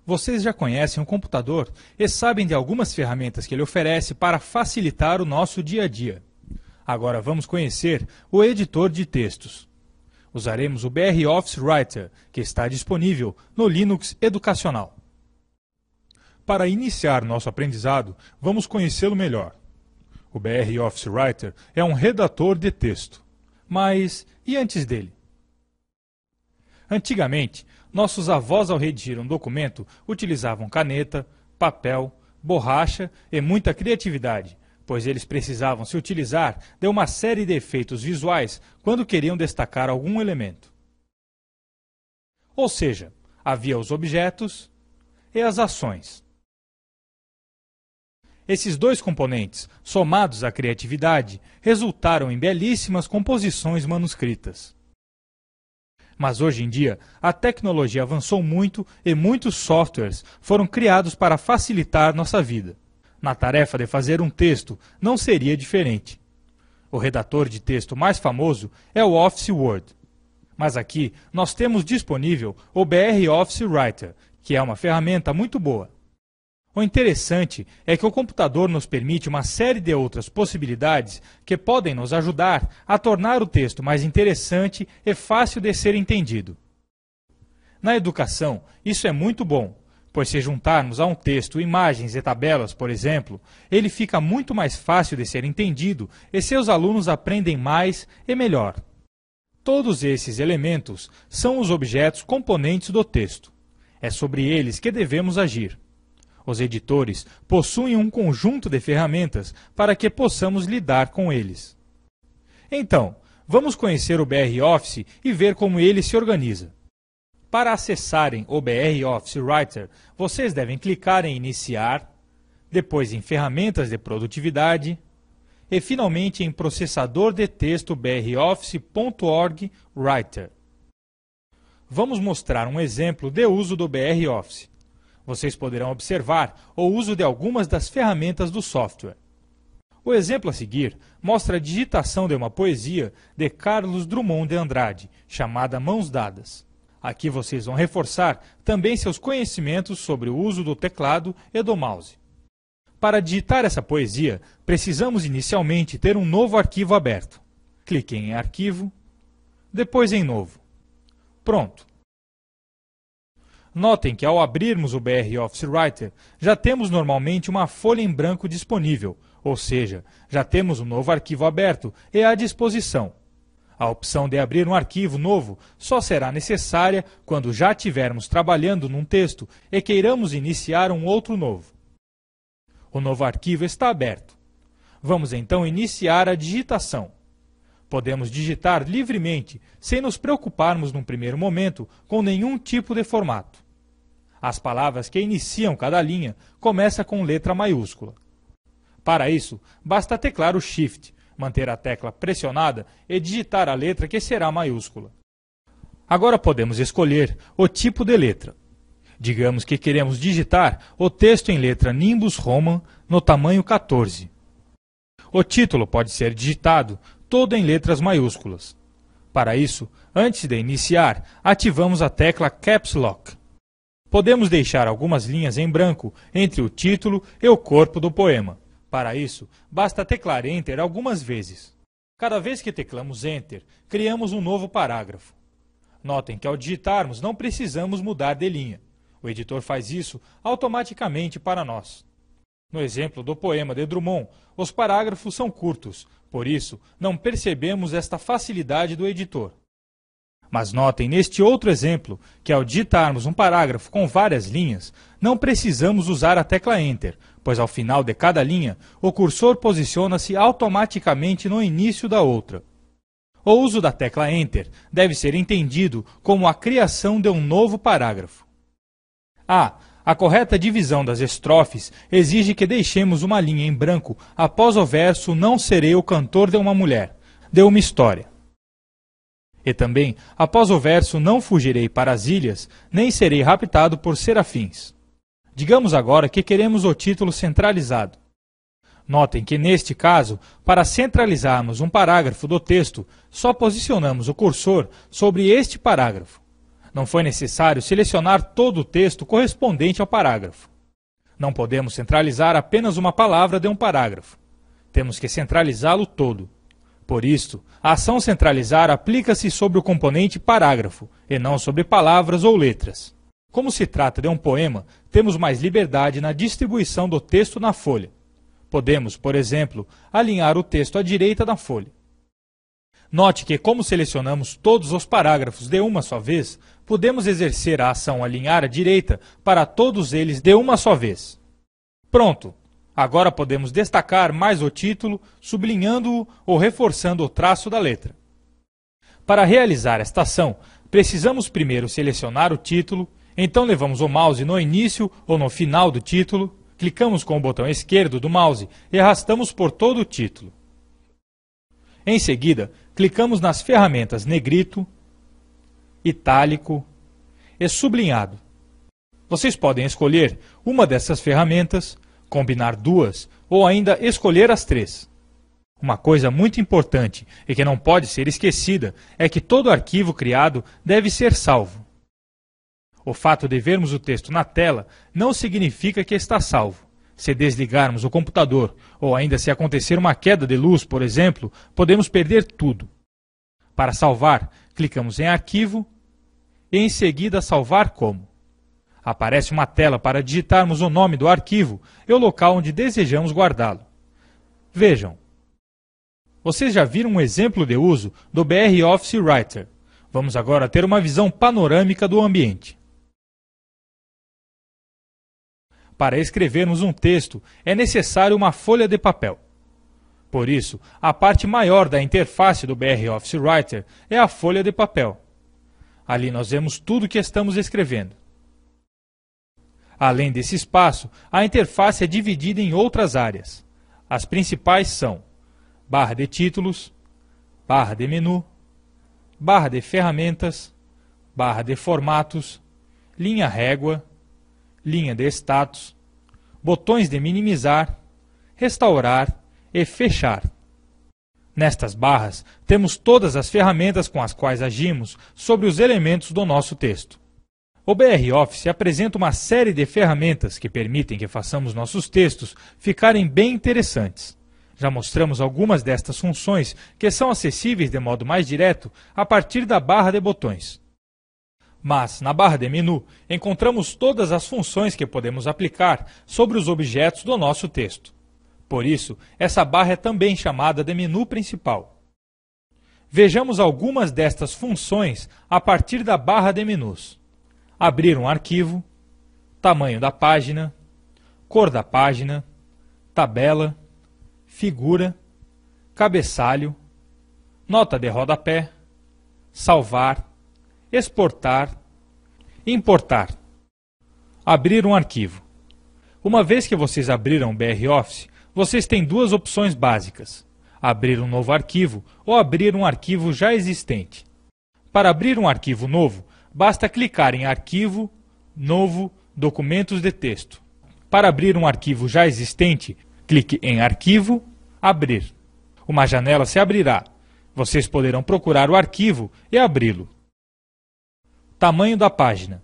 Vocês já conhecem o computador e sabem de algumas ferramentas que ele oferece para facilitar o nosso dia a dia. Agora vamos conhecer o editor de textos. Usaremos o BR Office Writer, que está disponível no Linux Educacional. Para iniciar nosso aprendizado, vamos conhecê-lo melhor. O BR Office Writer é um redator de texto. Mas e antes dele? Antigamente, nossos avós, ao redigir um documento, utilizavam caneta, papel, borracha e muita criatividade, pois eles precisavam se utilizar de uma série de efeitos visuais quando queriam destacar algum elemento. Ou seja, havia os objetos e as ações. Esses dois componentes, somados à criatividade, resultaram em belíssimas composições manuscritas. Mas hoje em dia, a tecnologia avançou muito e muitos softwares foram criados para facilitar nossa vida. Na tarefa de fazer um texto, não seria diferente. O redator de texto mais famoso é o Office Word. Mas aqui nós temos disponível o BR Office Writer, que é uma ferramenta muito boa. O interessante é que o computador nos permite uma série de outras possibilidades que podem nos ajudar a tornar o texto mais interessante e fácil de ser entendido. Na educação, isso é muito bom, pois se juntarmos a um texto imagens e tabelas, por exemplo, ele fica muito mais fácil de ser entendido e seus alunos aprendem mais e melhor. Todos esses elementos são os objetos componentes do texto. É sobre eles que devemos agir. Os editores possuem um conjunto de ferramentas para que possamos lidar com eles. Então, vamos conhecer o BR Office e ver como ele se organiza. Para acessarem o BR Office Writer, vocês devem clicar em Iniciar, depois em Ferramentas de Produtividade e, finalmente, em Processador de Texto broffice.org Writer. Vamos mostrar um exemplo de uso do BR Office. Vocês poderão observar o uso de algumas das ferramentas do software. O exemplo a seguir mostra a digitação de uma poesia de Carlos Drummond de Andrade, chamada Mãos Dadas. Aqui vocês vão reforçar também seus conhecimentos sobre o uso do teclado e do mouse. Para digitar essa poesia, precisamos inicialmente ter um novo arquivo aberto. Cliquem em Arquivo, depois em Novo. Pronto! Notem que ao abrirmos o BR Office Writer, já temos normalmente uma folha em branco disponível, ou seja, já temos um novo arquivo aberto e à disposição. A opção de abrir um arquivo novo só será necessária quando já estivermos trabalhando num texto e queiramos iniciar um outro novo. O novo arquivo está aberto. Vamos então iniciar a digitação. Podemos digitar livremente, sem nos preocuparmos num primeiro momento com nenhum tipo de formato. As palavras que iniciam cada linha começam com letra maiúscula. Para isso, basta teclar o Shift, manter a tecla pressionada e digitar a letra que será maiúscula. Agora podemos escolher o tipo de letra. Digamos que queremos digitar o texto em letra Nimbus Roman no tamanho 14. O título pode ser digitado todo em letras maiúsculas. Para isso, antes de iniciar, ativamos a tecla Caps Lock. Podemos deixar algumas linhas em branco entre o título e o corpo do poema. Para isso, basta teclar Enter algumas vezes. Cada vez que teclamos Enter, criamos um novo parágrafo. Notem que ao digitarmos não precisamos mudar de linha. O editor faz isso automaticamente para nós. No exemplo do poema de Drummond, os parágrafos são curtos, por isso não percebemos esta facilidade do editor. Mas notem neste outro exemplo que ao digitarmos um parágrafo com várias linhas, não precisamos usar a tecla Enter, pois ao final de cada linha, o cursor posiciona-se automaticamente no início da outra. O uso da tecla Enter deve ser entendido como a criação de um novo parágrafo. A correta divisão das estrofes exige que deixemos uma linha em branco após o verso Não serei o cantor de uma mulher, de uma história. E também, após o verso Não fugirei para as ilhas, nem serei raptado por serafins. Digamos agora que queremos o título centralizado. Notem que neste caso, para centralizarmos um parágrafo do texto, só posicionamos o cursor sobre este parágrafo. Não foi necessário selecionar todo o texto correspondente ao parágrafo. Não podemos centralizar apenas uma palavra de um parágrafo. Temos que centralizá-lo todo. Por isto, a ação centralizar aplica-se sobre o componente parágrafo, e não sobre palavras ou letras. Como se trata de um poema, temos mais liberdade na distribuição do texto na folha. Podemos, por exemplo, alinhar o texto à direita da folha. Note que, como selecionamos todos os parágrafos de uma só vez, podemos exercer a ação alinhar à direita para todos eles de uma só vez. Pronto! Agora podemos destacar mais o título, sublinhando-o ou reforçando o traço da letra. Para realizar esta ação, precisamos primeiro selecionar o título, então levamos o mouse no início ou no final do título, clicamos com o botão esquerdo do mouse e arrastamos por todo o título. Em seguida, clicamos nas ferramentas Negrito, Itálico e Sublinhado. Vocês podem escolher uma dessas ferramentas, combinar duas ou ainda escolher as três. Uma coisa muito importante e que não pode ser esquecida é que todo arquivo criado deve ser salvo. O fato de vermos o texto na tela não significa que está salvo. Se desligarmos o computador ou ainda se acontecer uma queda de luz, por exemplo, podemos perder tudo. Para salvar, clicamos em Arquivo e em seguida Salvar como. Aparece uma tela para digitarmos o nome do arquivo e o local onde desejamos guardá-lo. Vejam. Vocês já viram um exemplo de uso do BR Office Writer. Vamos agora ter uma visão panorâmica do ambiente. Para escrevermos um texto, é necessário uma folha de papel. Por isso, a parte maior da interface do BR Office Writer é a folha de papel. Ali nós vemos tudo o que estamos escrevendo. Além desse espaço, a interface é dividida em outras áreas. As principais são barra de títulos, barra de menu, barra de ferramentas, barra de formatos, linha régua, linha de status, botões de minimizar, restaurar e fechar. Nestas barras, temos todas as ferramentas com as quais agimos sobre os elementos do nosso texto. O BR Office apresenta uma série de ferramentas que permitem que façamos nossos textos ficarem bem interessantes. Já mostramos algumas destas funções que são acessíveis de modo mais direto a partir da barra de botões. Mas, na barra de menu, encontramos todas as funções que podemos aplicar sobre os objetos do nosso texto. Por isso, essa barra é também chamada de menu principal. Vejamos algumas destas funções a partir da barra de menus. Abrir um arquivo, tamanho da página, cor da página, tabela, figura, cabeçalho, nota de rodapé, salvar, exportar, importar. Abrir um arquivo. Uma vez que vocês abriram o BR Office, vocês têm duas opções básicas: abrir um novo arquivo ou abrir um arquivo já existente. Para abrir um arquivo novo, basta clicar em Arquivo, Novo, Documentos de texto. Para abrir um arquivo já existente, clique em Arquivo, Abrir. Uma janela se abrirá. Vocês poderão procurar o arquivo e abri-lo. Tamanho da página.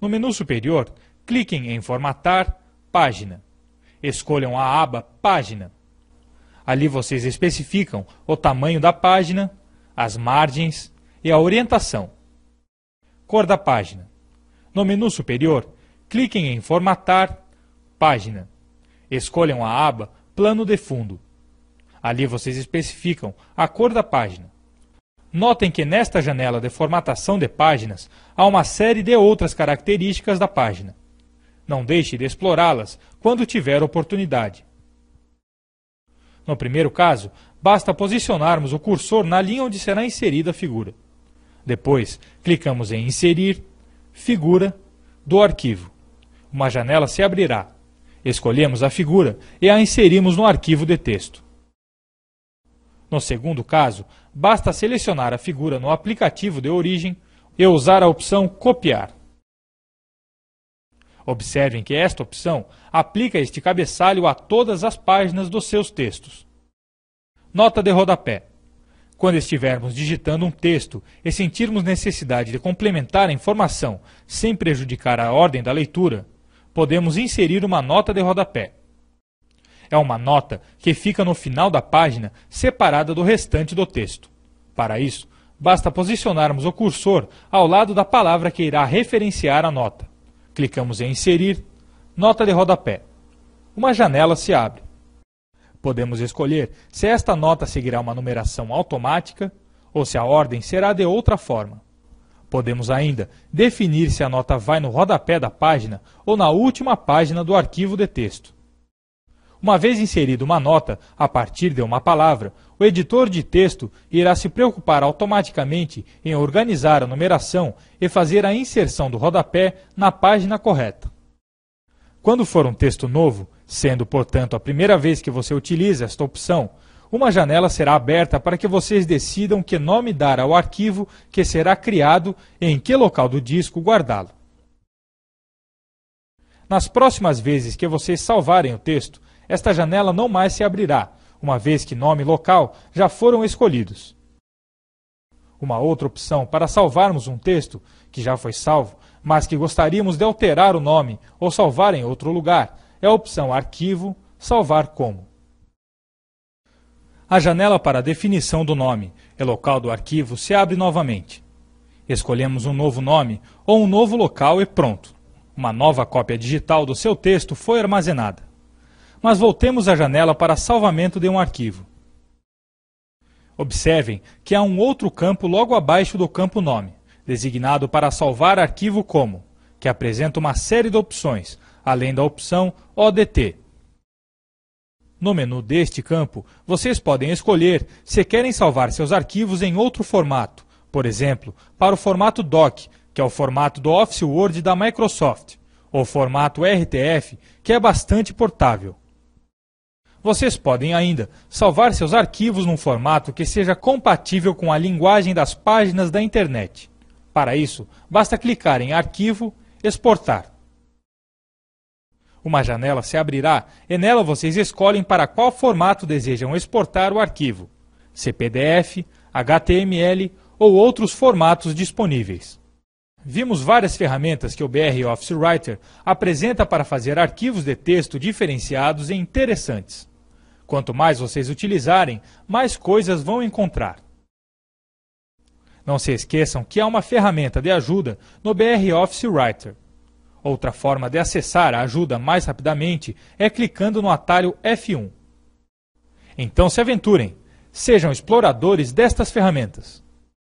No menu superior, cliquem em Formatar, Página. Escolham a aba Página. Ali vocês especificam o tamanho da página, as margens e a orientação. Cor da página. No menu superior, cliquem em Formatar, Página. Escolham a aba Plano de fundo. Ali vocês especificam a cor da página. Notem que nesta janela de formatação de páginas há uma série de outras características da página. Não deixe de explorá-las quando tiver oportunidade. No primeiro caso, basta posicionarmos o cursor na linha onde será inserida a figura. Depois, clicamos em Inserir, Figura, do arquivo. Uma janela se abrirá. Escolhemos a figura e a inserimos no arquivo de texto. No segundo caso, basta selecionar a figura no aplicativo de origem e usar a opção Copiar. Observem que esta opção aplica este cabeçalho a todas as páginas dos seus textos. Nota de rodapé. Quando estivermos digitando um texto e sentirmos necessidade de complementar a informação sem prejudicar a ordem da leitura, podemos inserir uma nota de rodapé. É uma nota que fica no final da página, separada do restante do texto. Para isso, basta posicionarmos o cursor ao lado da palavra que irá referenciar a nota. Clicamos em Inserir, Nota de rodapé. Uma janela se abre. Podemos escolher se esta nota seguirá uma numeração automática ou se a ordem será de outra forma. Podemos ainda definir se a nota vai no rodapé da página ou na última página do arquivo de texto. Uma vez inserida uma nota a partir de uma palavra, o editor de texto irá se preocupar automaticamente em organizar a numeração e fazer a inserção do rodapé na página correta. Quando for um texto novo, sendo, portanto, a primeira vez que você utiliza esta opção, uma janela será aberta para que vocês decidam que nome dar ao arquivo que será criado e em que local do disco guardá-lo. Nas próximas vezes que vocês salvarem o texto, esta janela não mais se abrirá, uma vez que nome e local já foram escolhidos. Uma outra opção para salvarmos um texto que já foi salvo, mas que gostaríamos de alterar o nome ou salvar em outro lugar, é a opção Arquivo, Salvar como. A janela para a definição do nome e local do arquivo se abre novamente. Escolhemos um novo nome ou um novo local e pronto. Uma nova cópia digital do seu texto foi armazenada. Mas voltemos à janela para salvamento de um arquivo. Observem que há um outro campo logo abaixo do campo Nome, designado para salvar arquivo como, que apresenta uma série de opções, além da opção ODT. No menu deste campo, vocês podem escolher se querem salvar seus arquivos em outro formato, por exemplo, para o formato DOC, que é o formato do Office Word da Microsoft, ou formato RTF, que é bastante portável. Vocês podem ainda salvar seus arquivos num formato que seja compatível com a linguagem das páginas da internet. Para isso, basta clicar em Arquivo, Exportar. Uma janela se abrirá e nela vocês escolhem para qual formato desejam exportar o arquivo, CPDF, HTML ou outros formatos disponíveis. Vimos várias ferramentas que o BR Office Writer apresenta para fazer arquivos de texto diferenciados e interessantes. Quanto mais vocês utilizarem, mais coisas vão encontrar. Não se esqueçam que há uma ferramenta de ajuda no BR Office Writer. Outra forma de acessar a ajuda mais rapidamente é clicando no atalho F1. Então se aventurem, sejam exploradores destas ferramentas.